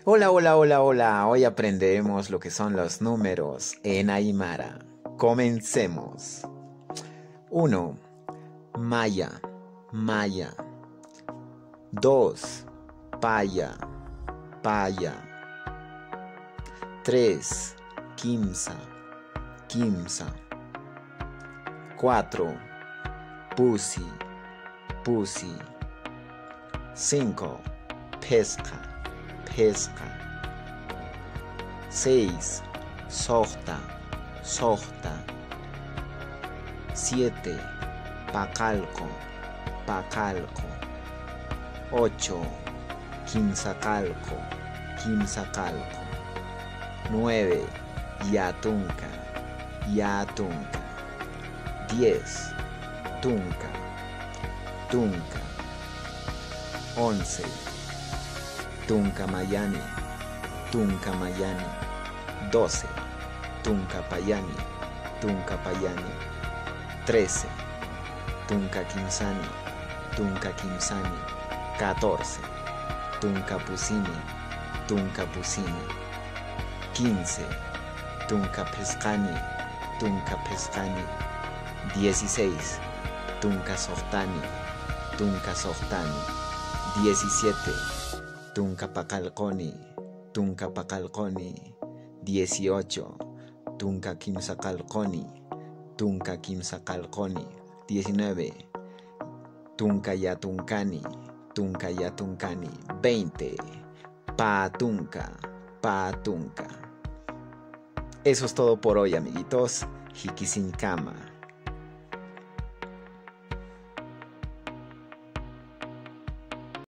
Hola, hola, hola, hola. Hoy aprenderemos lo que son los números en Aymara. Comencemos. 1. Maya, maya. 2. Paya, paya. 3. Quimsa, quimsa. 4. Pusi, pusi. 5. Pesca, pesca. 6. Sohta, sohta. 7. Pacalco, pacalco. 8. Quimsacalco, quimsacalco. 9. Yatunca, yatunca. 10. Tunca, tunca. 11. Tuncamayani, tuncamayani. 12. Tuncapayani, tuncapayani. 13. Tuncaquimsani, tuncaquimsani. 14. Tuncapusini, tuncapusini. 15. Tuncapescani, tuncapescani. 16. Tuncasohtani, tuncasohtani. 17. Tuncapacalconi, tuncapacalconi. 18. Tuncaquimsacalconi, tuncaquimsacalconi. 19. Tuncayatuncani, tuncayatuncani. 20. Patunca, patunca. Eso es todo por hoy, amiguitos. Jikisincama.